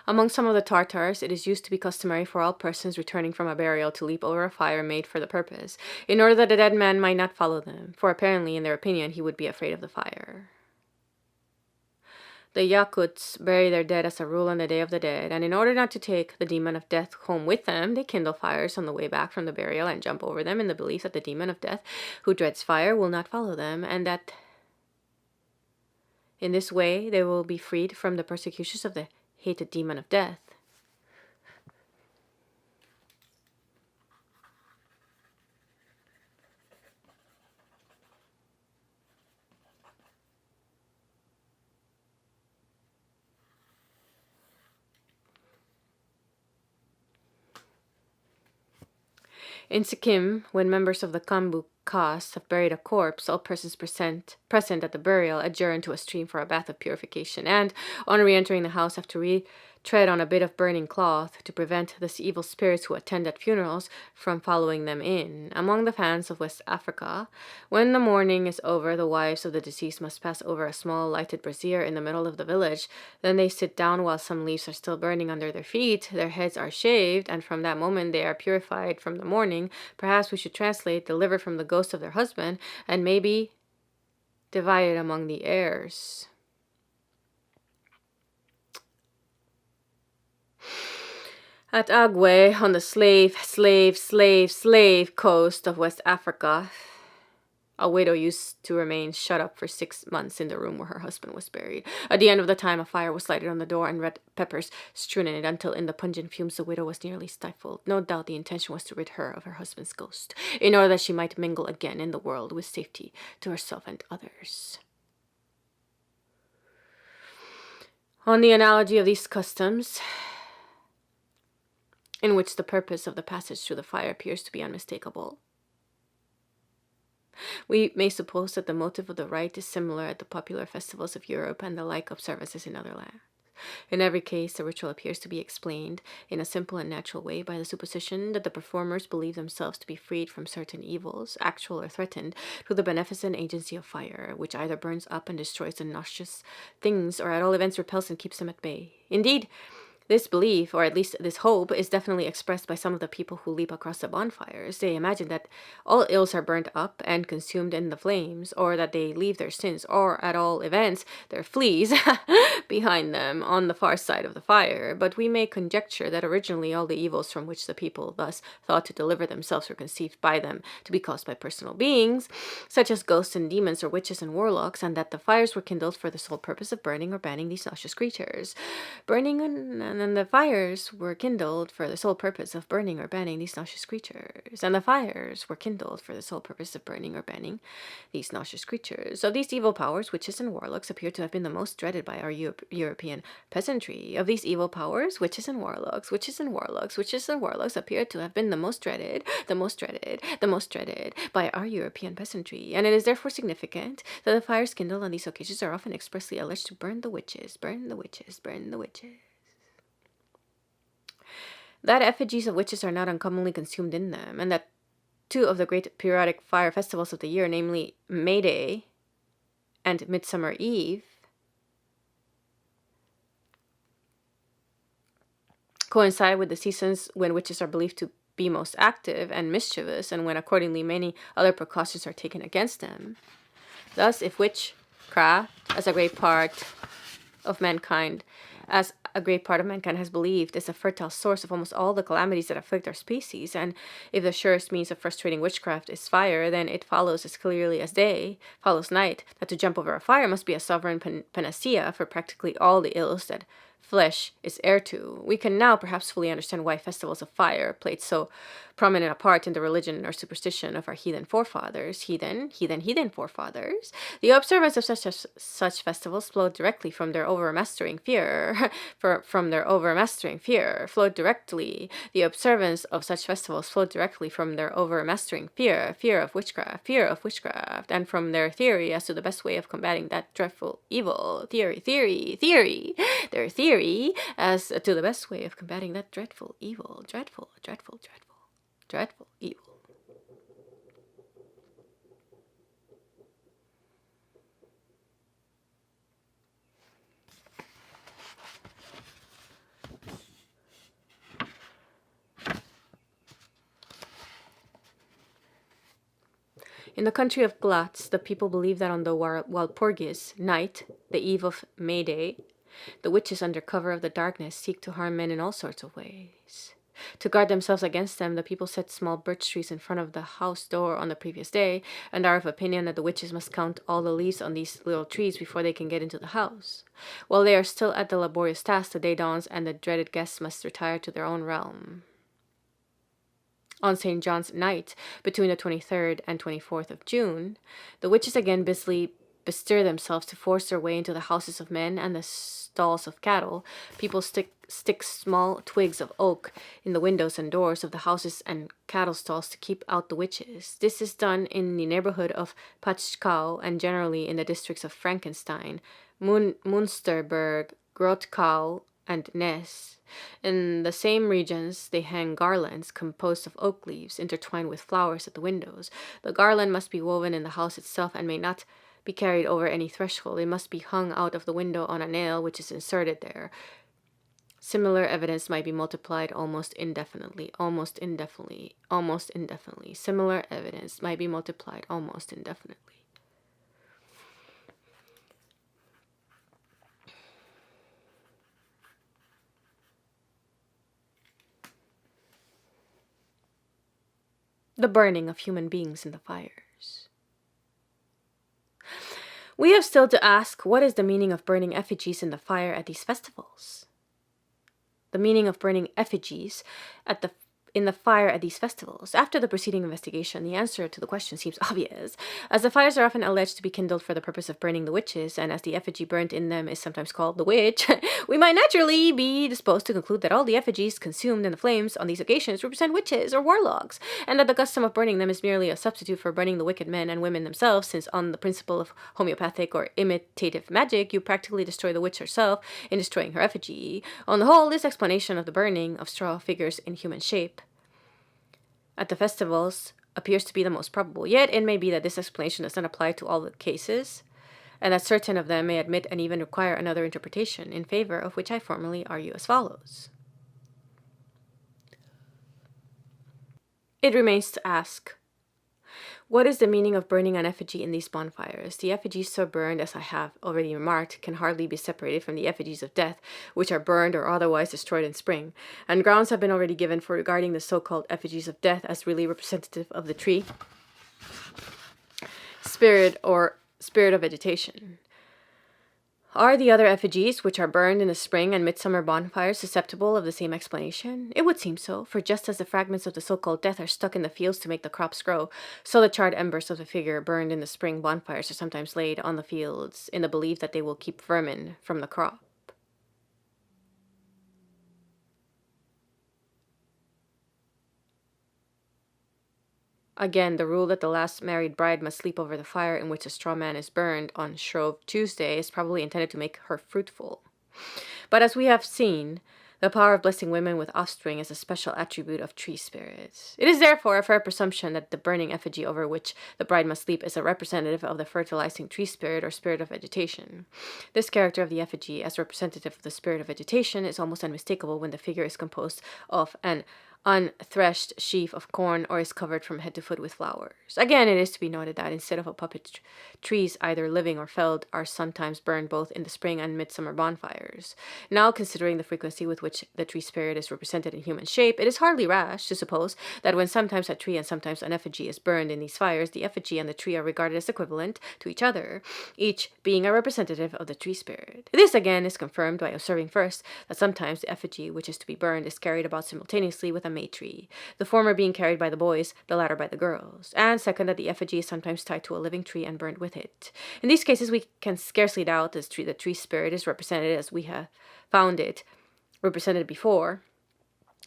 Among some of the Tartars, it is used to be customary for all persons returning from a burial to leap over a fire made for the purpose, in order that the dead man might not follow them, for apparently, in their opinion, he would be afraid of the fire. The Yakuts bury their dead as a rule on the Day of the Dead, and in order not to take the demon of death home with them, they kindle fires on the way back from the burial and jump over them in the belief that the demon of death, who dreads fire, will not follow them, and that in this way they will be freed from the persecutions of the hated demon of death. In Sikkim, when members of the Kambu caste have buried a corpse, all persons present at the burial adjourn to a stream for a bath of purification, and, on re-entering the house, have to retread on a bit of burning cloth to prevent the evil spirits who attend at funerals from following them in. Among the fans of West Africa, when the mourning is over, the wives of the deceased must pass over a small lighted brazier in the middle of the village. Then they sit down while some leaves are still burning under their feet. Their heads are shaved, and from that moment they are purified from the mourning. Perhaps we should translate, delivered from the ghost of their husband, and maybe divided among the heirs. At Agwe, on the slave coast of West Africa, a widow used to remain shut up for 6 months in the room where her husband was buried. At the end of the time, a fire was lighted on the door and red peppers strewn in it until in the pungent fumes the widow was nearly stifled. No doubt the intention was to rid her of her husband's ghost, in order that she might mingle again in the world with safety to herself and others. On the analogy of these customs, in which the purpose of the passage through the fire appears to be unmistakable, We may suppose that the motive of the rite is similar at the popular festivals of Europe and the like observances in other lands. In every case, the ritual appears to be explained in a simple and natural way by the supposition that the performers believe themselves to be freed from certain evils, actual or threatened, through the beneficent agency of fire, which either burns up and destroys the noxious things, or at all events repels and keeps them at bay. Indeed, this belief, or at least this hope, is definitely expressed by some of the people who leap across the bonfires. They imagine that all ills are burnt up and consumed in the flames, or that they leave their sins, or at all events, their fleas, behind them on the far side of the fire. But we may conjecture that originally all the evils from which the people thus thought to deliver themselves were conceived by them to be caused by personal beings, such as ghosts and demons or witches and warlocks, and that the fires were kindled for the sole purpose of burning or banning these nauseous creatures. And then the fires were kindled for the sole purpose of burning or banning these nauseous creatures. And the fires were kindled for the sole purpose of burning or banning these nauseous creatures. So these evil powers, witches and warlocks, appear to have been the most dreaded by our European peasantry. Of these evil powers, witches and warlocks appear to have been the most dreaded by our European peasantry. And it is therefore significant that the fires kindled on these occasions are often expressly alleged to burn the witches. That effigies of witches are not uncommonly consumed in them, and that two of the great periodic fire festivals of the year, namely May Day and Midsummer Eve, coincide with the seasons when witches are believed to be most active and mischievous, and when accordingly many other precautions are taken against them. Thus, if witchcraft, as a great part of mankind has believed, is a fertile source of almost all the calamities that afflict our species, and if the surest means of frustrating witchcraft is fire, then it follows as clearly as day follows night that to jump over a fire must be a sovereign panacea for practically all the ills that flesh is heir to. We can now perhaps fully understand why festivals of fire played so prominent a part in the religion or superstition of our heathen forefathers. Heathen forefathers. The observance of such festivals flowed directly from their overmastering fear. The observance of such festivals flowed directly from their overmastering fear of witchcraft, and from their theory as to the best way of combating that dreadful evil. Their theory as to the best way of combating that dreadful evil. Dreadful evil. In the country of Glatz, the people believe that on the Walpurgis night, the eve of May Day, the witches under cover of the darkness seek to harm men in all sorts of ways. To guard themselves against them, the people set small birch trees in front of the house door on the previous day, and are of opinion that the witches must count all the leaves on these little trees before they can get into the house. While they are still at the laborious task, the day dawns, and the dreaded guests must retire to their own realm. On St. John's night, between the 23rd and 24th of June, the witches again busily bestir themselves to force their way into the houses of men and the stalls of cattle. People stick small twigs of oak in the windows and doors of the houses and cattle stalls to keep out the witches. This is done in the neighborhood of Pachkau and generally in the districts of Frankenstein, Munsterberg, Grotkau, and Ness. In the same regions, they hang garlands composed of oak leaves intertwined with flowers at the windows. The garland must be woven in the house itself and may not be carried over any threshold. It must be hung out of the window on a nail which is inserted there. Similar evidence might be multiplied almost indefinitely. Similar evidence might be multiplied almost indefinitely. The burning of human beings in the fires. We have still to ask, what is the meaning of burning effigies in the fire at these festivals? The meaning of burning effigies in the fire at these festivals? After the preceding investigation, the answer to the question seems obvious. As the fires are often alleged to be kindled for the purpose of burning the witches, and as the effigy burnt in them is sometimes called the witch, we might naturally be disposed to conclude that all the effigies consumed in the flames on these occasions represent witches or warlocks, and that the custom of burning them is merely a substitute for burning the wicked men and women themselves, since on the principle of homeopathic or imitative magic, you practically destroy the witch herself in destroying her effigy. On the whole, this explanation of the burning of straw figures in human shape at the festivals appears to be the most probable. Yet it may be that this explanation does not apply to all the cases, and that certain of them may admit and even require another interpretation, in favor of which I formally argue as follows. It remains to ask, what is the meaning of burning an effigy in these bonfires? The effigies so burned, as I have already remarked, can hardly be separated from the effigies of death, which are burned or otherwise destroyed in spring, and grounds have been already given for regarding the so-called effigies of death as really representative of the tree, spirit, or spirit of vegetation. Are the other effigies, which are burned in the spring and midsummer bonfires, susceptible of the same explanation? It would seem so, for just as the fragments of the so-called death are stuck in the fields to make the crops grow, so the charred embers of the figure burned in the spring bonfires are sometimes laid on the fields in the belief that they will keep vermin from the crop. Again, the rule that the last married bride must sleep over the fire in which a straw man is burned on Shrove Tuesday is probably intended to make her fruitful. But as we have seen, the power of blessing women with offspring is a special attribute of tree spirits. It is therefore a fair presumption that the burning effigy over which the bride must sleep is a representative of the fertilizing tree spirit or spirit of vegetation. This character of the effigy as representative of the spirit of vegetation is almost unmistakable when the figure is composed of an unthreshed sheaf of corn or is covered from head to foot with flowers. Again, it is to be noted that instead of a puppet, trees either living or felled are sometimes burned both in the spring and midsummer bonfires. Now, considering the frequency with which the tree spirit is represented in human shape, it is hardly rash to suppose that when sometimes a tree and sometimes an effigy is burned in these fires, the effigy and the tree are regarded as equivalent to each other, each being a representative of the tree spirit. This again is confirmed by observing first that sometimes the effigy which is to be burned is carried about simultaneously with a May tree, the former being carried by the boys, the latter by the girls, and second that the effigy is sometimes tied to a living tree and burned with it. In these cases, we can scarcely doubt that the tree spirit is represented as we have found it represented before,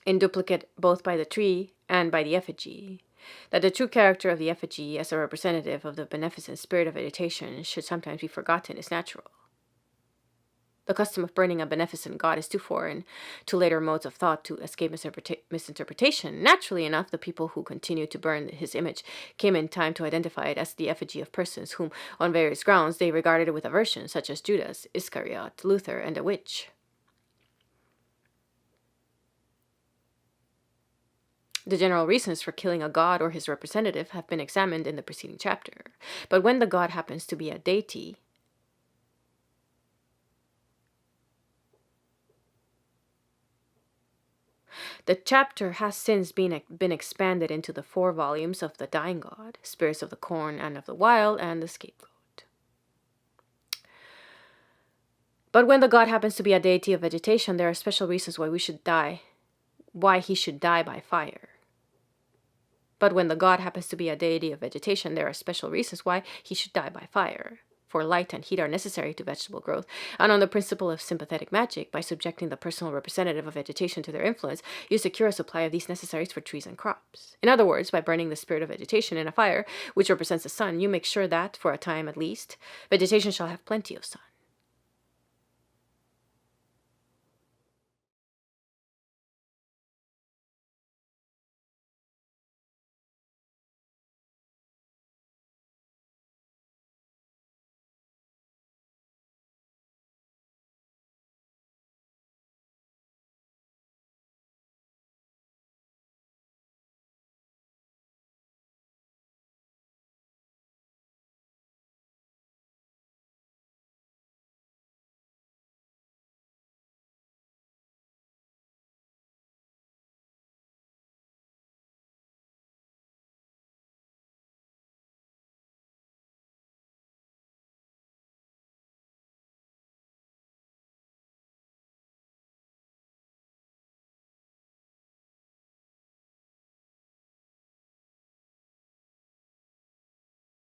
in duplicate both by the tree and by the effigy. That the true character of the effigy as a representative of the beneficent spirit of vegetation should sometimes be forgotten is natural. The custom of burning a beneficent god is too foreign to later modes of thought to escape misinterpretation. Naturally enough, the people who continued to burn his image came in time to identify it as the effigy of persons whom, on various grounds, they regarded with aversion, such as Judas, Iscariot, Luther, and a witch. The general reasons for killing a god or his representative have been examined in the preceding chapter. But when the god happens to be a deity, the chapter has since been expanded into the 4 volumes of the Dying God, Spirits of the Corn and of the Wild, and the Scapegoat. But when the god happens to be a deity of vegetation, there are special reasons why he should die by fire. But when the god happens to be a deity of vegetation, there are special reasons why he should die by fire. For light and heat are necessary to vegetable growth, and on the principle of sympathetic magic, by subjecting the personal representative of vegetation to their influence, you secure a supply of these necessaries for trees and crops. In other words, by burning the spirit of vegetation in a fire, which represents the sun, you make sure that, for a time at least, vegetation shall have plenty of sun.